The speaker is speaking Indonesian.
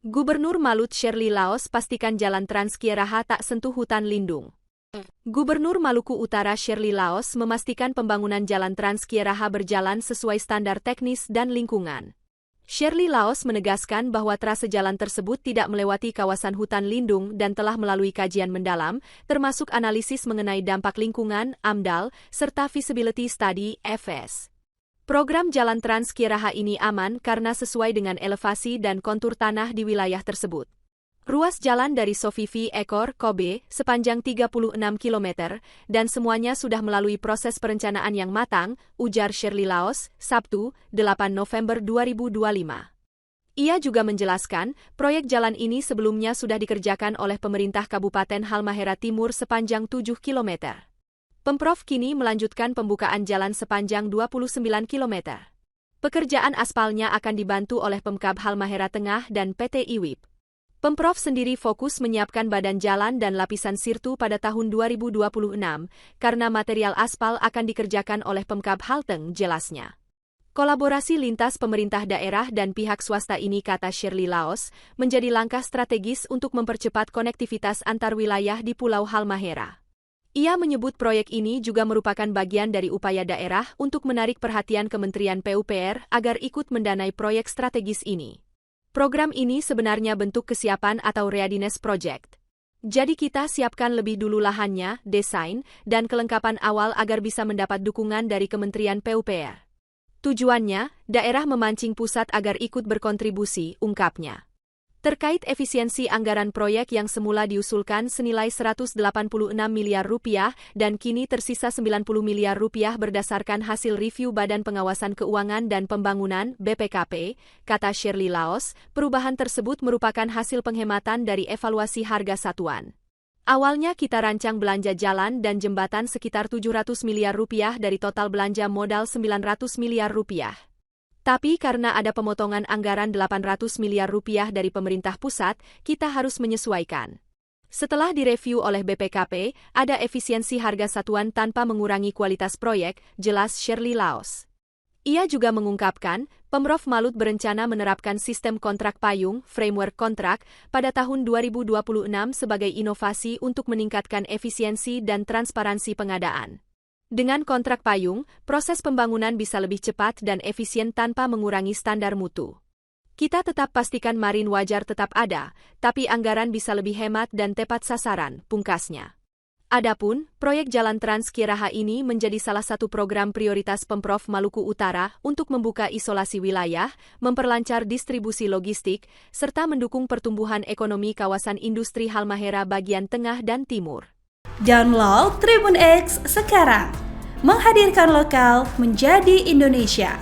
Gubernur Malut Sherly Laos pastikan jalan Trans Qiaraha tak sentuh hutan lindung. Gubernur Maluku Utara Sherly Laos memastikan pembangunan jalan Trans Qiaraha berjalan sesuai standar teknis dan lingkungan. Sherly Laos menegaskan bahwa trase jalan tersebut tidak melewati kawasan hutan lindung dan telah melalui kajian mendalam, termasuk analisis mengenai dampak lingkungan, AMDAL, serta feasibility study, FS. Program jalan Trans Qiaraha ini aman karena sesuai dengan elevasi dan kontur tanah di wilayah tersebut. Ruas jalan dari Sofifi Ekor, Kobe, sepanjang 36 km, dan semuanya sudah melalui proses perencanaan yang matang, ujar Sherly Laos, Sabtu, 8 November 2025. Ia juga menjelaskan, proyek jalan ini sebelumnya sudah dikerjakan oleh pemerintah Kabupaten Halmahera Timur sepanjang 7 km. Pemprov kini melanjutkan pembukaan jalan sepanjang 29 km. Pekerjaan aspalnya akan dibantu oleh Pemkab Halmahera Tengah dan PT IWIP. Pemprov sendiri fokus menyiapkan badan jalan dan lapisan sirtu pada tahun 2026, karena material aspal akan dikerjakan oleh Pemkab Halteng, jelasnya. Kolaborasi lintas pemerintah daerah dan pihak swasta ini, kata Sherly Laos, menjadi langkah strategis untuk mempercepat konektivitas antar wilayah di Pulau Halmahera. Ia menyebut proyek ini juga merupakan bagian dari upaya daerah untuk menarik perhatian Kementerian PUPR agar ikut mendanai proyek strategis ini. Program ini sebenarnya bentuk kesiapan atau readiness project. Jadi kita siapkan lebih dulu lahannya, desain, dan kelengkapan awal agar bisa mendapat dukungan dari Kementerian PUPR. Tujuannya, daerah memancing pusat agar ikut berkontribusi, ungkapnya. Terkait efisiensi anggaran proyek yang semula diusulkan senilai Rp186 miliar dan kini tersisa Rp90 miliar berdasarkan hasil review Badan Pengawasan Keuangan dan Pembangunan (BPKP), kata Sherly Laos, perubahan tersebut merupakan hasil penghematan dari evaluasi harga satuan. Awalnya kita rancang belanja jalan dan jembatan sekitar Rp700 miliar dari total belanja modal Rp900 miliar. Tapi karena ada pemotongan anggaran Rp800 miliar dari pemerintah pusat, kita harus menyesuaikan. Setelah direview oleh BPKP, ada efisiensi harga satuan tanpa mengurangi kualitas proyek, jelas Sherly Laos. Ia juga mengungkapkan, Pemprov Malut berencana menerapkan sistem kontrak payung, framework kontrak, pada tahun 2026 sebagai inovasi untuk meningkatkan efisiensi dan transparansi pengadaan. Dengan kontrak payung, proses pembangunan bisa lebih cepat dan efisien tanpa mengurangi standar mutu. Kita tetap pastikan marin wajar tetap ada, tapi anggaran bisa lebih hemat dan tepat sasaran, pungkasnya. Adapun, proyek jalan Trans Qiaraha ini menjadi salah satu program prioritas Pemprov Maluku Utara untuk membuka isolasi wilayah, memperlancar distribusi logistik, serta mendukung pertumbuhan ekonomi kawasan industri Halmahera bagian tengah dan timur. Download Tribun X sekarang, menghadirkan lokal menjadi Indonesia.